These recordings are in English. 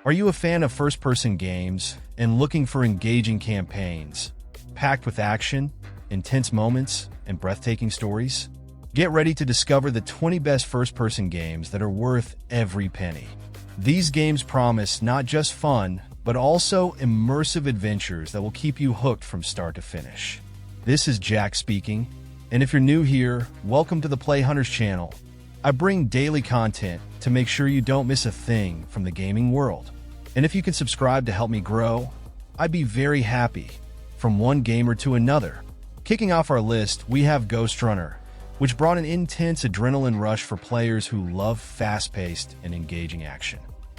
Are you a fan of first-person games and looking for engaging campaigns, packed with action, intense moments, and breathtaking stories? Get ready to discover the 20 best first-person games that are worth every penny. These games promise not just fun, but also immersive adventures that will keep you hooked from start to finish. This is Jack speaking, and if you're new here, welcome to the Play Hunters channel. I bring daily content to make sure you don't miss a thing from the gaming world. And if you can subscribe to help me grow, I'd be very happy. From one gamer to another. Kicking off our list, we have Ghostrunner, which brought an intense adrenaline rush for players who love fast-paced and engaging action.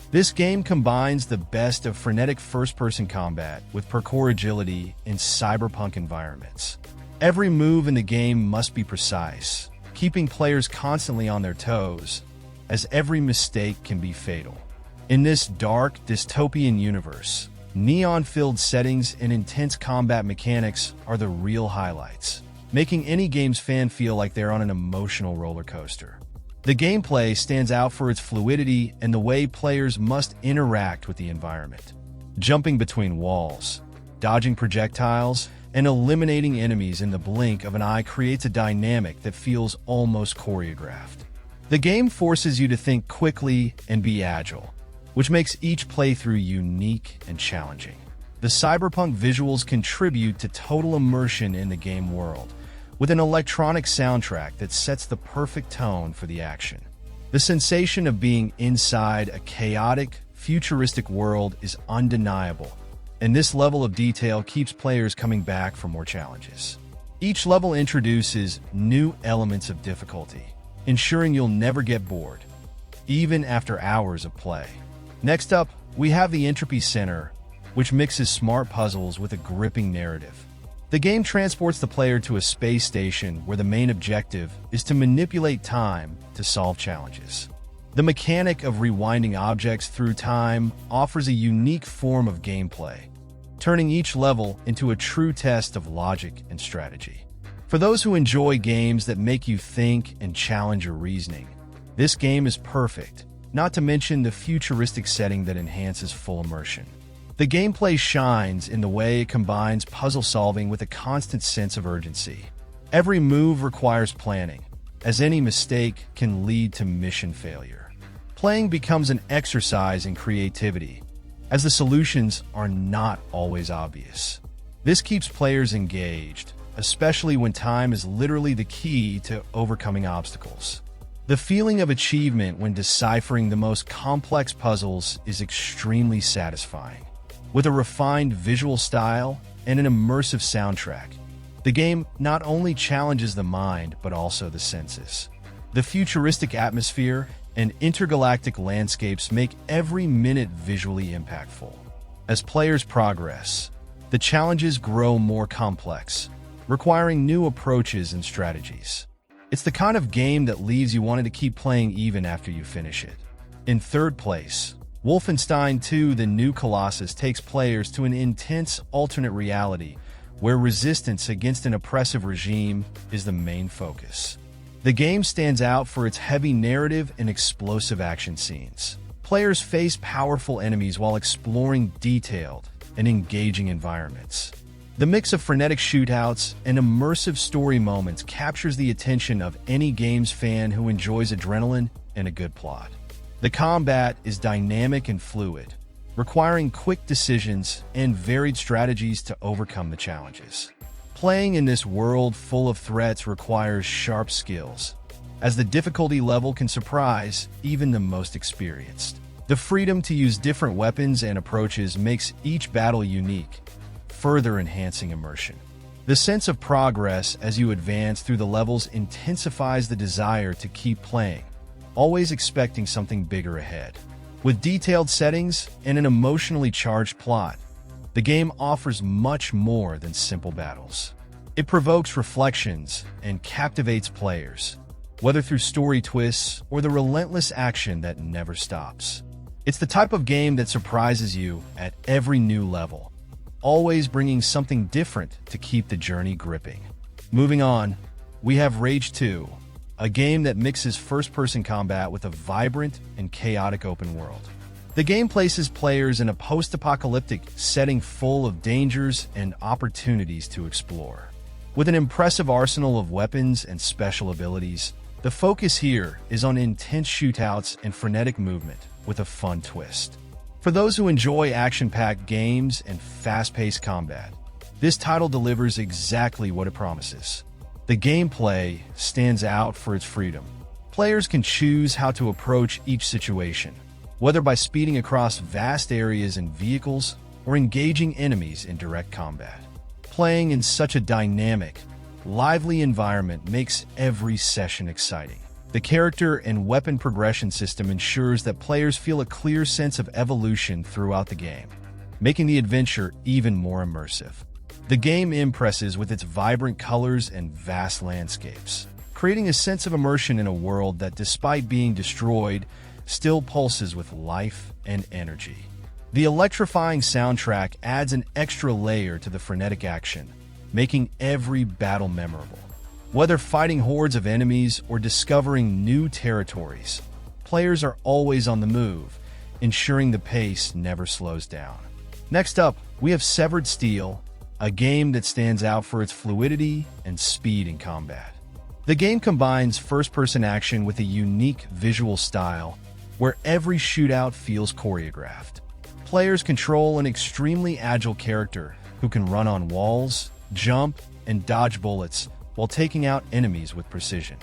This game combines the best of frenetic first-person combat with parkour agility in cyberpunk environments. Every move in the game must be precise, keeping players constantly on their toes, as every mistake can be fatal. In this dark, dystopian universe, neon-filled settings and intense combat mechanics are the real highlights, making any game's fan feel like they're on an emotional roller coaster. The gameplay stands out for its fluidity and the way players must interact with the environment. Jumping between walls, dodging projectiles, and eliminating enemies in the blink of an eye creates a dynamic that feels almost choreographed. The game forces you to think quickly and be agile, which makes each playthrough unique and challenging. The cyberpunk visuals contribute to total immersion in the game world, with an electronic soundtrack that sets the perfect tone for the action. The sensation of being inside a chaotic, futuristic world is undeniable, and this level of detail keeps players coming back for more challenges. Each level introduces new elements of difficulty, ensuring you'll never get bored, even after hours of play. Next up, we have the Entropy Center, which mixes smart puzzles with a gripping narrative. The game transports the player to a space station where the main objective is to manipulate time to solve challenges. The mechanic of rewinding objects through time offers a unique form of gameplay, turning each level into a true test of logic and strategy. For those who enjoy games that make you think and challenge your reasoning, this game is perfect, not to mention the futuristic setting that enhances full immersion. The gameplay shines in the way it combines puzzle solving with a constant sense of urgency. Every move requires planning, as any mistake can lead to mission failure. Playing becomes an exercise in creativity, as the solutions are not always obvious. This keeps players engaged, especially when time is literally the key to overcoming obstacles. The feeling of achievement when deciphering the most complex puzzles is extremely satisfying. With a refined visual style and an immersive soundtrack, the game not only challenges the mind but also the senses. The futuristic atmosphere and intergalactic landscapes make every minute visually impactful. As players progress, the challenges grow more complex, requiring new approaches and strategies. It's the kind of game that leaves you wanting to keep playing even after you finish it. In third place, Wolfenstein 2: The New Colossus takes players to an intense alternate reality where resistance against an oppressive regime is the main focus. The game stands out for its heavy narrative and explosive action scenes. Players face powerful enemies while exploring detailed and engaging environments. The mix of frenetic shootouts and immersive story moments captures the attention of any games fan who enjoys adrenaline and a good plot. The combat is dynamic and fluid, requiring quick decisions and varied strategies to overcome the challenges. Playing in this world full of threats requires sharp skills, as the difficulty level can surprise even the most experienced. The freedom to use different weapons and approaches makes each battle unique, further enhancing immersion. The sense of progress as you advance through the levels intensifies the desire to keep playing, always expecting something bigger ahead. With detailed settings and an emotionally charged plot, the game offers much more than simple battles. It provokes reflections and captivates players, whether through story twists or the relentless action that never stops. It's the type of game that surprises you at every new level, always bringing something different to keep the journey gripping. Moving on, we have Rage 2, a game that mixes first-person combat with a vibrant and chaotic open world. The game places players in a post-apocalyptic setting full of dangers and opportunities to explore. With an impressive arsenal of weapons and special abilities, the focus here is on intense shootouts and frenetic movement with a fun twist. For those who enjoy action-packed games and fast-paced combat, this title delivers exactly what it promises. The gameplay stands out for its freedom. Players can choose how to approach each situation, whether by speeding across vast areas in vehicles or engaging enemies in direct combat. Playing in such a dynamic, lively environment makes every session exciting. The character and weapon progression system ensures that players feel a clear sense of evolution throughout the game, making the adventure even more immersive. The game impresses with its vibrant colors and vast landscapes, creating a sense of immersion in a world that, despite being destroyed, still pulses with life and energy. The electrifying soundtrack adds an extra layer to the frenetic action, making every battle memorable. Whether fighting hordes of enemies or discovering new territories, players are always on the move, ensuring the pace never slows down. Next up, we have Severed Steel, a game that stands out for its fluidity and speed in combat. The game combines first-person action with a unique visual style where every shootout feels choreographed. Players control an extremely agile character who can run on walls, jump, and dodge bullets while taking out enemies with precision.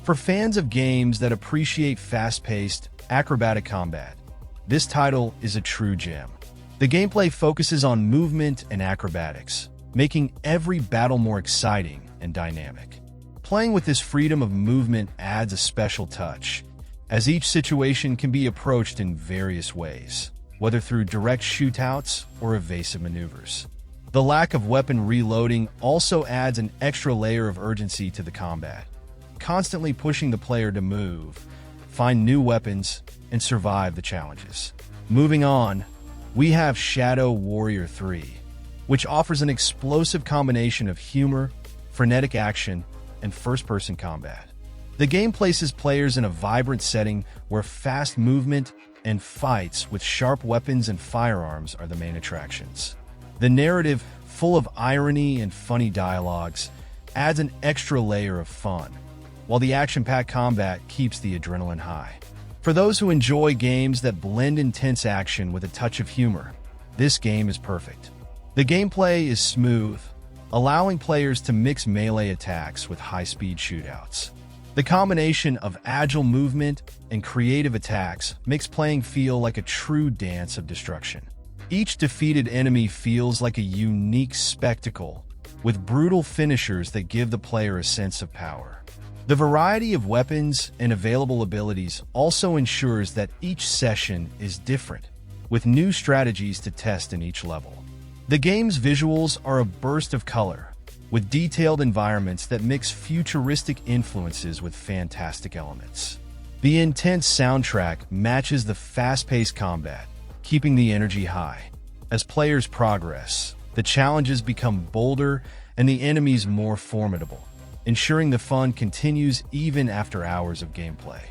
For fans of games that appreciate fast-paced, acrobatic combat, this title is a true gem. The gameplay focuses on movement and acrobatics, making every battle more exciting and dynamic. Playing with this freedom of movement adds a special touch, as each situation can be approached in various ways, whether through direct shootouts or evasive maneuvers. The lack of weapon reloading also adds an extra layer of urgency to the combat, constantly pushing the player to move, find new weapons, and survive the challenges. Moving on, we have Shadow Warrior 3, which offers an explosive combination of humor, frenetic action, and first-person combat. The game places players in a vibrant setting where fast movement and fights with sharp weapons and firearms are the main attractions. The narrative, full of irony and funny dialogues, adds an extra layer of fun, while the action-packed combat keeps the adrenaline high. For those who enjoy games that blend intense action with a touch of humor, this game is perfect. The gameplay is smooth, allowing players to mix melee attacks with high-speed shootouts. The combination of agile movement and creative attacks makes playing feel like a true dance of destruction. Each defeated enemy feels like a unique spectacle, with brutal finishers that give the player a sense of power. The variety of weapons and available abilities also ensures that each session is different, with new strategies to test in each level. The game's visuals are a burst of color, with detailed environments that mix futuristic influences with fantastic elements. The intense soundtrack matches the fast-paced combat, keeping the energy high. As players progress, the challenges become bolder and the enemies more formidable, ensuring the fun continues even after hours of gameplay.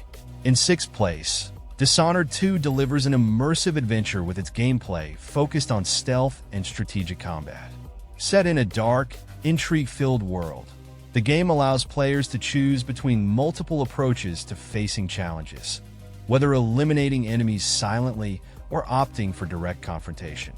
In sixth place, Dishonored 2 delivers an immersive adventure with its gameplay focused on stealth and strategic combat. Set in a dark, intrigue-filled world, the game allows players to choose between multiple approaches to facing challenges, whether eliminating enemies silently or opting for direct confrontation.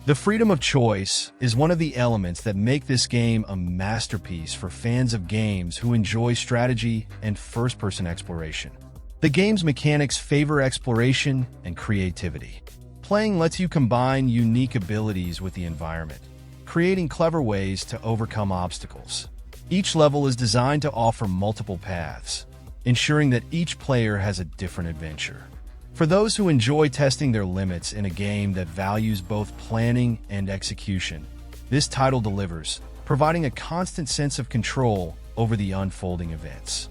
The freedom of choice is one of the elements that make this game a masterpiece for fans of games who enjoy strategy and first-person exploration. The game's mechanics favor exploration and creativity. Playing lets you combine unique abilities with the environment, creating clever ways to overcome obstacles. Each level is designed to offer multiple paths, ensuring that each player has a different adventure. For those who enjoy testing their limits in a game that values both planning and execution, this title delivers, providing a constant sense of control over the unfolding events.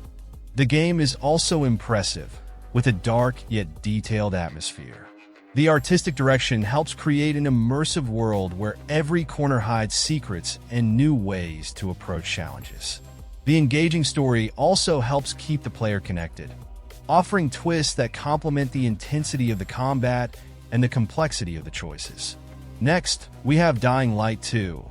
The game is also impressive, with a dark yet detailed atmosphere. The artistic direction helps create an immersive world where every corner hides secrets and new ways to approach challenges. The engaging story also helps keep the player connected, offering twists that complement the intensity of the combat and the complexity of the choices. Next, we have Dying Light 2,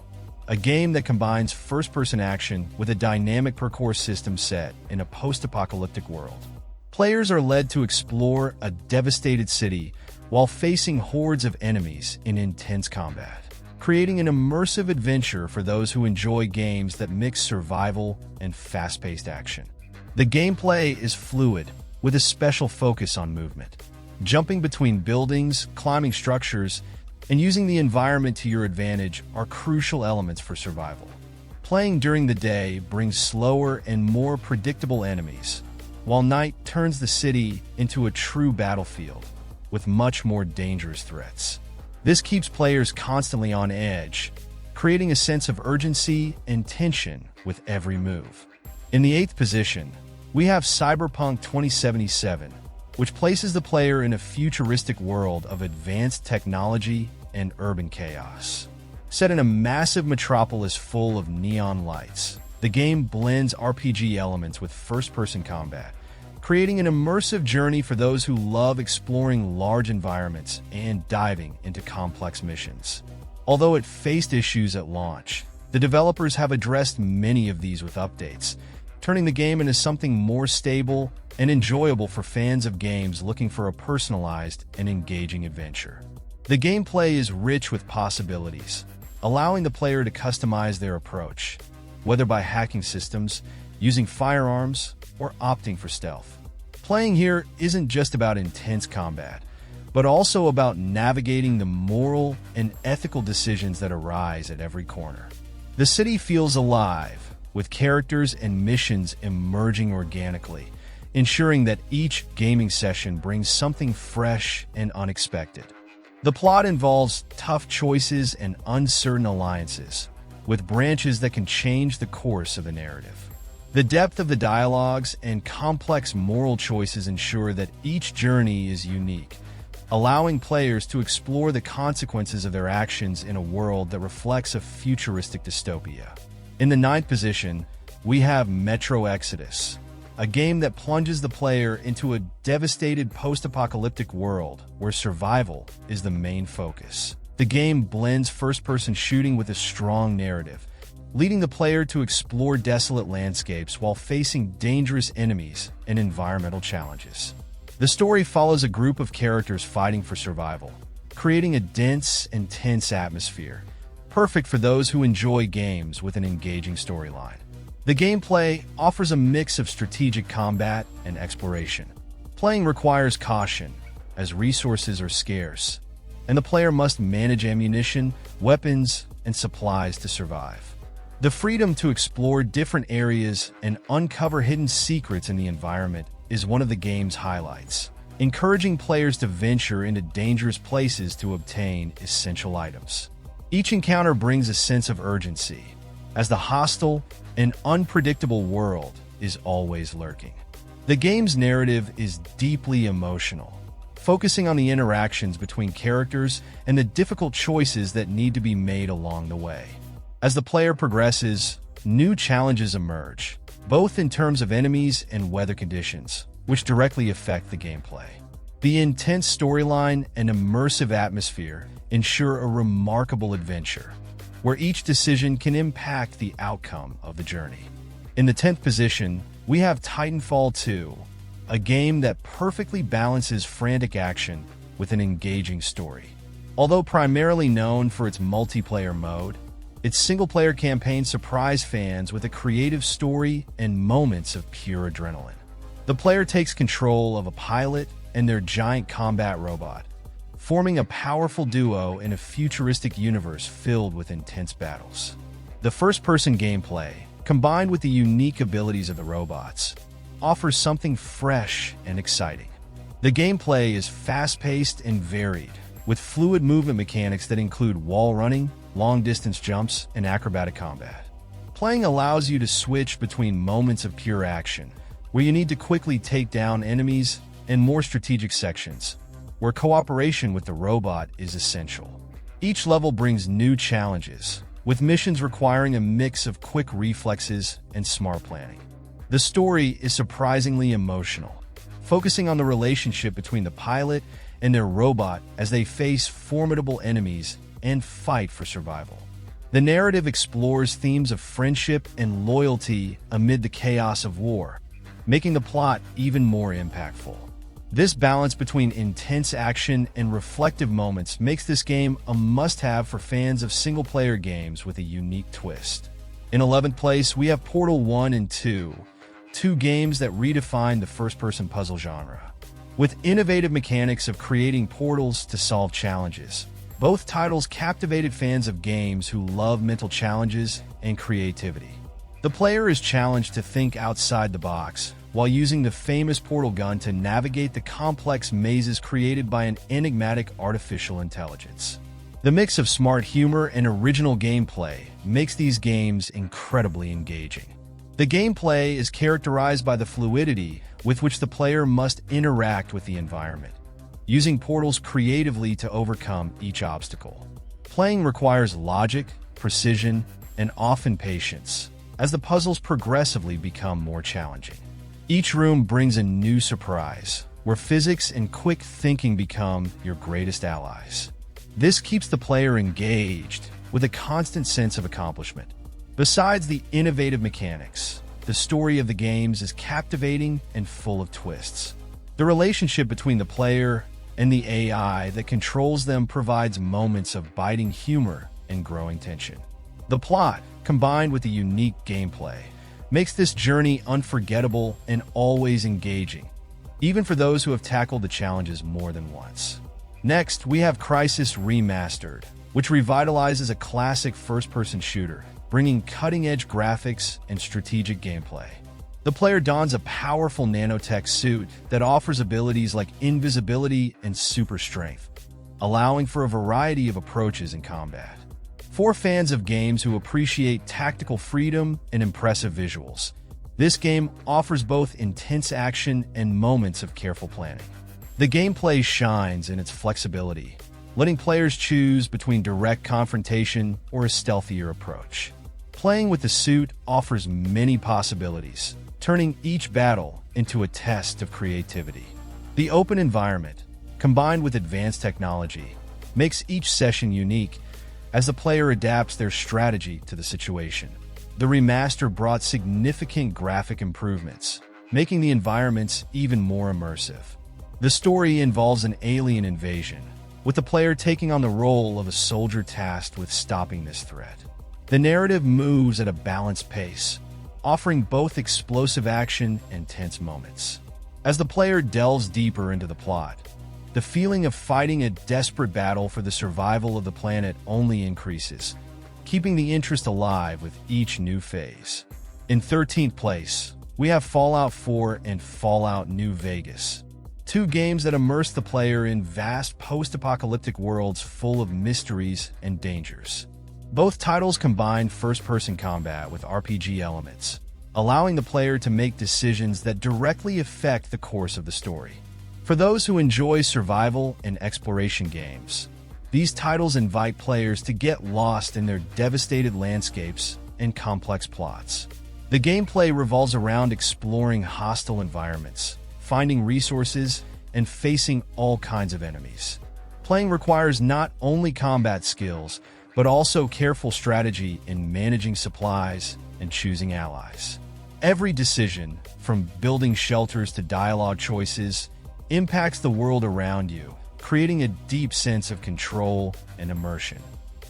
a game that combines first-person action with a dynamic parkour system set in a post-apocalyptic world. Players are led to explore a devastated city while facing hordes of enemies in intense combat, creating an immersive adventure for those who enjoy games that mix survival and fast-paced action. The gameplay is fluid, with a special focus on movement. Jumping between buildings, climbing structures, and using the environment to your advantage are crucial elements for survival. Playing during the day brings slower and more predictable enemies, while night turns the city into a true battlefield with much more dangerous threats. This keeps players constantly on edge, creating a sense of urgency and tension with every move. In the 8th position, we have Cyberpunk 2077, which places the player in a futuristic world of advanced technology and urban chaos. Set in a massive metropolis full of neon lights, the game blends RPG elements with first-person combat, creating an immersive journey for those who love exploring large environments and diving into complex missions. Although it faced issues at launch, the developers have addressed many of these with updates, turning the game into something more stable and enjoyable for fans of games looking for a personalized and engaging adventure. The gameplay is rich with possibilities, allowing the player to customize their approach, whether by hacking systems, using firearms, or opting for stealth. Playing here isn't just about intense combat, but also about navigating the moral and ethical decisions that arise at every corner. The city feels alive, with characters and missions emerging organically, ensuring that each gaming session brings something fresh and unexpected. The plot involves tough choices and uncertain alliances, with branches that can change the course of the narrative. The depth of the dialogues and complex moral choices ensure that each journey is unique, allowing players to explore the consequences of their actions in a world that reflects a futuristic dystopia. In the 9th position, we have Metro Exodus, a game that plunges the player into a devastated post-apocalyptic world where survival is the main focus. The game blends first-person shooting with a strong narrative, leading the player to explore desolate landscapes while facing dangerous enemies and environmental challenges. The story follows a group of characters fighting for survival, creating a dense and tense atmosphere, perfect for those who enjoy games with an engaging storyline. The gameplay offers a mix of strategic combat and exploration. Playing requires caution, as resources are scarce, and the player must manage ammunition, weapons, and supplies to survive. The freedom to explore different areas and uncover hidden secrets in the environment is one of the game's highlights, encouraging players to venture into dangerous places to obtain essential items. Each encounter brings a sense of urgency, as the hostile and unpredictable world is always lurking. The game's narrative is deeply emotional, focusing on the interactions between characters and the difficult choices that need to be made along the way. As the player progresses, new challenges emerge, both in terms of enemies and weather conditions, which directly affect the gameplay. The intense storyline and immersive atmosphere ensure a remarkable adventure, where each decision can impact the outcome of the journey. In the 10th position, we have Titanfall 2, a game that perfectly balances frantic action with an engaging story. Although primarily known for its multiplayer mode, its single-player campaign surprised fans with a creative story and moments of pure adrenaline. The player takes control of a pilot and their giant combat robot, forming a powerful duo in a futuristic universe filled with intense battles. The first-person gameplay, combined with the unique abilities of the robots, offers something fresh and exciting. The gameplay is fast-paced and varied, with fluid movement mechanics that include wall running, long-distance jumps, and acrobatic combat. Playing allows you to switch between moments of pure action, where you need to quickly take down enemies, and more strategic sections, where cooperation with the robot is essential. Each level brings new challenges, with missions requiring a mix of quick reflexes and smart planning. The story is surprisingly emotional, focusing on the relationship between the pilot and their robot as they face formidable enemies and fight for survival. The narrative explores themes of friendship and loyalty amid the chaos of war, making the plot even more impactful. This balance between intense action and reflective moments makes this game a must-have for fans of single-player games with a unique twist. In 11th place, we have Portal 1 and 2, two games that redefine the first-person puzzle genre. With innovative mechanics of creating portals to solve challenges, both titles captivated fans of games who love mental challenges and creativity. The player is challenged to think outside the box, while using the famous portal gun to navigate the complex mazes created by an enigmatic artificial intelligence. The mix of smart humor and original gameplay makes these games incredibly engaging. The gameplay is characterized by the fluidity with which the player must interact with the environment, using portals creatively to overcome each obstacle. Playing requires logic, precision, and often patience, as the puzzles progressively become more challenging. Each room brings a new surprise, where physics and quick thinking become your greatest allies. This keeps the player engaged, with a constant sense of accomplishment. Besides the innovative mechanics, the story of the games is captivating and full of twists. The relationship between the player and the AI that controls them provides moments of biting humor and growing tension. The plot, combined with the unique gameplay, makes this journey unforgettable and always engaging, even for those who have tackled the challenges more than once. Next, we have Crysis Remastered, which revitalizes a classic first-person shooter, bringing cutting-edge graphics and strategic gameplay. The player dons a powerful nanotech suit that offers abilities like invisibility and super strength, allowing for a variety of approaches in combat. For fans of games who appreciate tactical freedom and impressive visuals, this game offers both intense action and moments of careful planning. The gameplay shines in its flexibility, letting players choose between direct confrontation or a stealthier approach. Playing with the suit offers many possibilities, turning each battle into a test of creativity. The open environment, combined with advanced technology, makes each session unique as the player adapts their strategy to the situation. The remaster brought significant graphic improvements, making the environments even more immersive. The story involves an alien invasion, with the player taking on the role of a soldier tasked with stopping this threat. The narrative moves at a balanced pace, offering both explosive action and tense moments. As the player delves deeper into the plot, the feeling of fighting a desperate battle for the survival of the planet only increases, keeping the interest alive with each new phase. In 13th place, we have Fallout 4 and Fallout New Vegas, two games that immerse the player in vast post-apocalyptic worlds full of mysteries and dangers. Both titles combine first-person combat with RPG elements, allowing the player to make decisions that directly affect the course of the story. For those who enjoy survival and exploration games, these titles invite players to get lost in their devastated landscapes and complex plots. The gameplay revolves around exploring hostile environments, finding resources, and facing all kinds of enemies. Playing requires not only combat skills, but also careful strategy in managing supplies and choosing allies. Every decision, from building shelters to dialogue choices, impacts the world around you, creating a deep sense of control and immersion.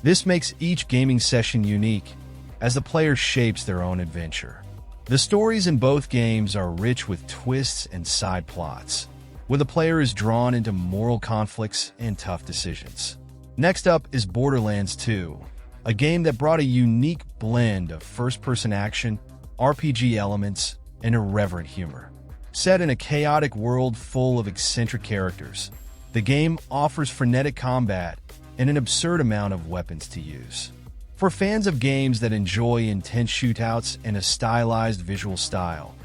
This makes each gaming session unique, as the player shapes their own adventure. The stories in both games are rich with twists and side plots, where the player is drawn into moral conflicts and tough decisions. Next up is Borderlands 2, a game that brought a unique blend of first-person action, RPG elements, and irreverent humor. Set in a chaotic world full of eccentric characters, the game offers frenetic combat and an absurd amount of weapons to use. For fans of games that enjoy intense shootouts and a stylized visual style,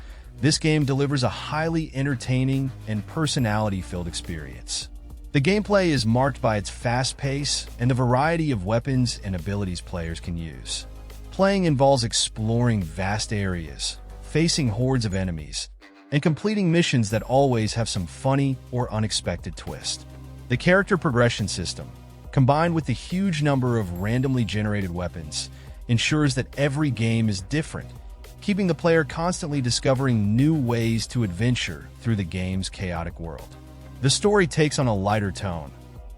this game delivers a highly entertaining and personality-filled experience. The gameplay is marked by its fast pace and the variety of weapons and abilities players can use. Playing involves exploring vast areas, facing hordes of enemies, and completing missions that always have some funny or unexpected twist. The character progression system, combined with the huge number of randomly generated weapons, ensures that every game is different, keeping the player constantly discovering new ways to adventure through the game's chaotic world. The story takes on a lighter tone,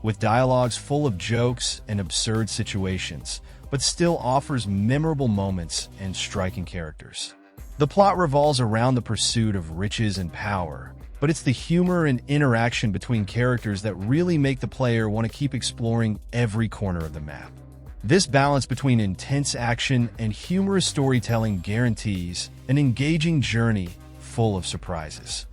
with dialogues full of jokes and absurd situations, but still offers memorable moments and striking characters. The plot revolves around the pursuit of riches and power, but it's the humor and interaction between characters that really make the player want to keep exploring every corner of the map. This balance between intense action and humorous storytelling guarantees an engaging journey full of surprises.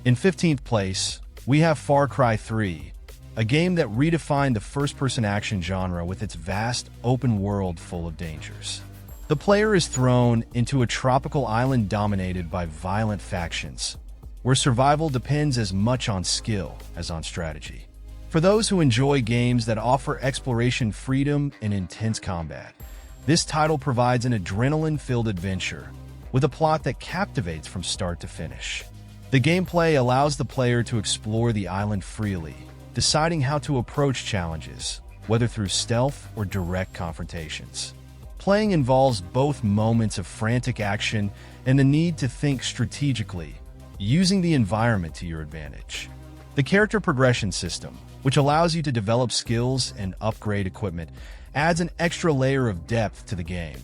In 15th place, we have Far Cry 3, a game that redefined the first-person action genre with its vast, open world full of dangers. The player is thrown into a tropical island dominated by violent factions, where survival depends as much on skill as on strategy. For those who enjoy games that offer exploration freedom and intense combat, this title provides an adrenaline-filled adventure with a plot that captivates from start to finish. The gameplay allows the player to explore the island freely, deciding how to approach challenges, whether through stealth or direct confrontations. Playing involves both moments of frantic action and the need to think strategically, using the environment to your advantage. The character progression system, which allows you to develop skills and upgrade equipment, adds an extra layer of depth to the game,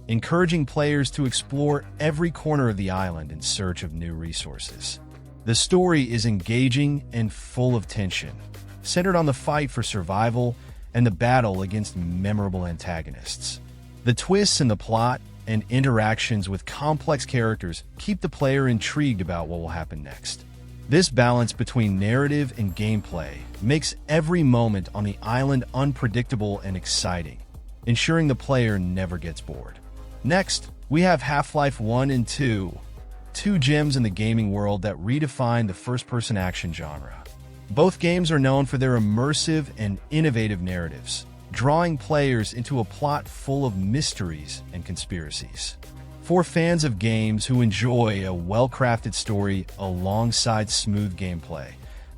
encouraging players to explore every corner of the island in search of new resources. The story is engaging and full of tension, centered on the fight for survival and the battle against memorable antagonists. The twists in the plot and interactions with complex characters keep the player intrigued about what will happen next. This balance between narrative and gameplay makes every moment on the island unpredictable and exciting, ensuring the player never gets bored. Next, we have Half-Life 1 and 2, two gems in the gaming world that redefine the first-person action genre. Both games are known for their immersive and innovative narratives, drawing players into a plot full of mysteries and conspiracies. For fans of games who enjoy a well-crafted story alongside smooth gameplay,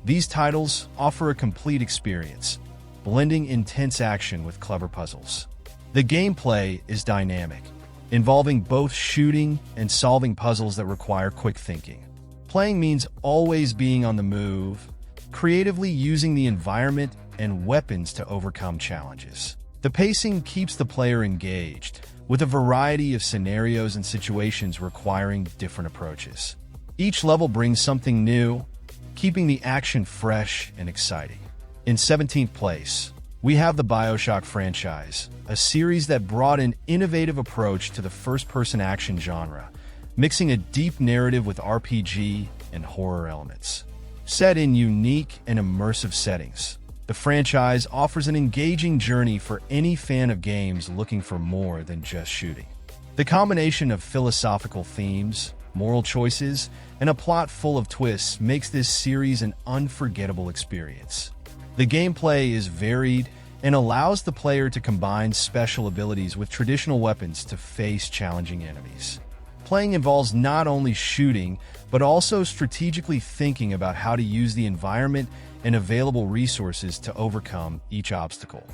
these titles offer a complete experience, blending intense action with clever puzzles. The gameplay is dynamic, involving both shooting and solving puzzles that require quick thinking. Playing means always being on the move, creatively using the environment and weapons to overcome challenges. The pacing keeps the player engaged, with a variety of scenarios and situations requiring different approaches. Each level brings something new, keeping the action fresh and exciting. In 17th place, we have the Bioshock Franchise, a series that brought an innovative approach to the first-person action genre, mixing a deep narrative with RPG and horror elements. Set in unique and immersive settings, the franchise offers an engaging journey for any fan of games looking for more than just shooting. The combination of philosophical themes, moral choices, and a plot full of twists makes this series an unforgettable experience. The gameplay is varied and allows the player to combine special abilities with traditional weapons to face challenging enemies. Playing involves not only shooting, but also strategically thinking about how to use the environment and available resources to overcome each obstacle.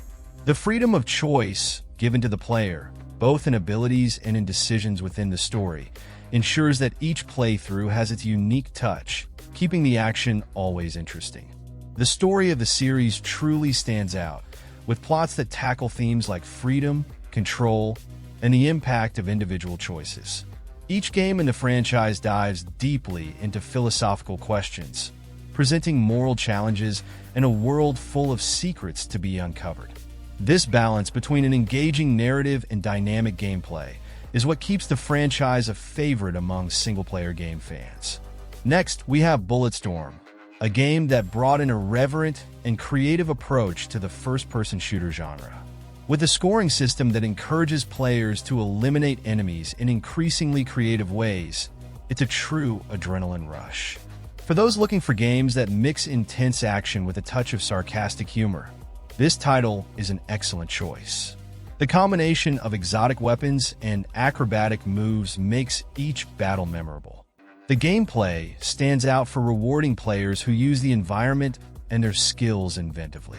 The freedom of choice given to the player, both in abilities and in decisions within the story, ensures that each playthrough has its unique touch, keeping the action always interesting. The story of the series truly stands out, with plots that tackle themes like freedom, control, and the impact of individual choices. Each game in the franchise dives deeply into philosophical questions, presenting moral challenges and a world full of secrets to be uncovered. This balance between an engaging narrative and dynamic gameplay is what keeps the franchise a favorite among single-player game fans. Next, we have Bulletstorm, a game that brought an irreverent and creative approach to the first-person shooter genre. With a scoring system that encourages players to eliminate enemies in increasingly creative ways, it's a true adrenaline rush. For those looking for games that mix intense action with a touch of sarcastic humor, this title is an excellent choice. The combination of exotic weapons and acrobatic moves makes each battle memorable. The gameplay stands out for rewarding players who use the environment and their skills inventively.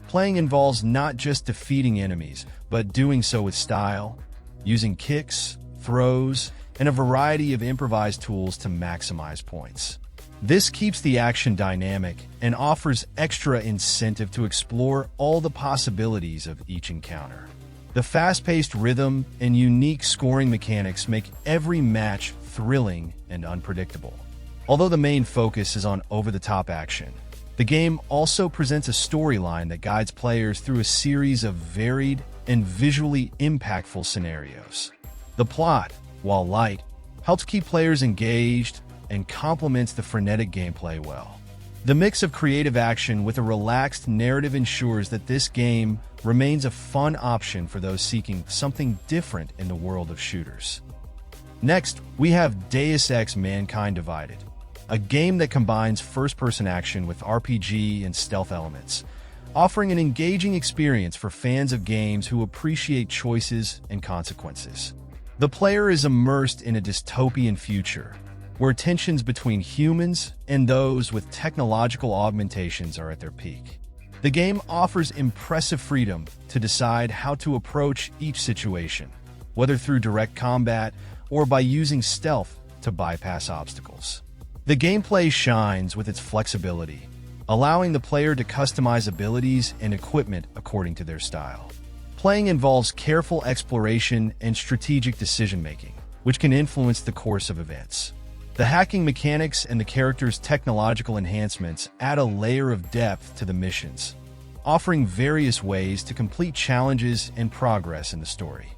Playing involves not just defeating enemies, but doing so with style, using kicks, throws, and a variety of improvised tools to maximize points. This keeps the action dynamic and offers extra incentive to explore all the possibilities of each encounter. The fast-paced rhythm and unique scoring mechanics make every match thrilling and unpredictable. Although the main focus is on over-the-top action, the game also presents a storyline that guides players through a series of varied and visually impactful scenarios. The plot, while light, helps keep players engaged and complements the frenetic gameplay well. The mix of creative action with a relaxed narrative ensures that this game remains a fun option for those seeking something different in the world of shooters. Next, we have Deus Ex: Mankind Divided, a game that combines first-person action with RPG and stealth elements, offering an engaging experience for fans of games who appreciate choices and consequences. The player is immersed in a dystopian future, where tensions between humans and those with technological augmentations are at their peak. The game offers impressive freedom to decide how to approach each situation, whether through direct combat or by using stealth to bypass obstacles. The gameplay shines with its flexibility, allowing the player to customize abilities and equipment according to their style. Playing involves careful exploration and strategic decision-making, which can influence the course of events. The hacking mechanics and the character's technological enhancements add a layer of depth to the missions, offering various ways to complete challenges and progress in the story.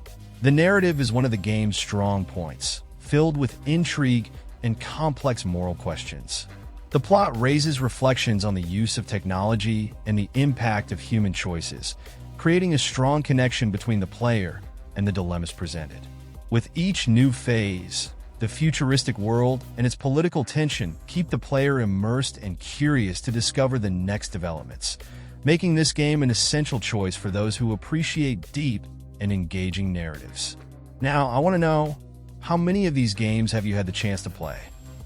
The narrative is one of the game's strong points, filled with intrigue and complex moral questions. The plot raises reflections on the use of technology and the impact of human choices, creating a strong connection between the player and the dilemmas presented. With each new phase, the futuristic world and its political tension keep the player immersed and curious to discover the next developments, making this game an essential choice for those who appreciate deep and engaging narratives. Now, I want to know, how many of these games have you had the chance to play?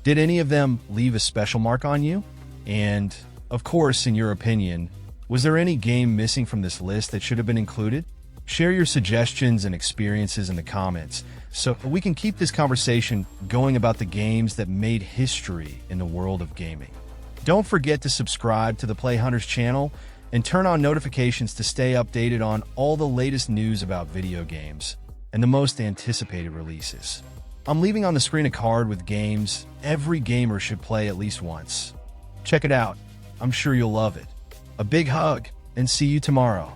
Did any of them leave a special mark on you? And, of course, in your opinion, was there any game missing from this list that should have been included? Share your suggestions and experiences in the comments so we can keep this conversation going about the games that made history in the world of gaming. Don't forget to subscribe to the Play Hunters channel and turn on notifications to stay updated on all the latest news about video games and the most anticipated releases. I'm leaving on the screen a card with games every gamer should play at least once. Check it out. I'm sure you'll love it. A big hug, and see you tomorrow.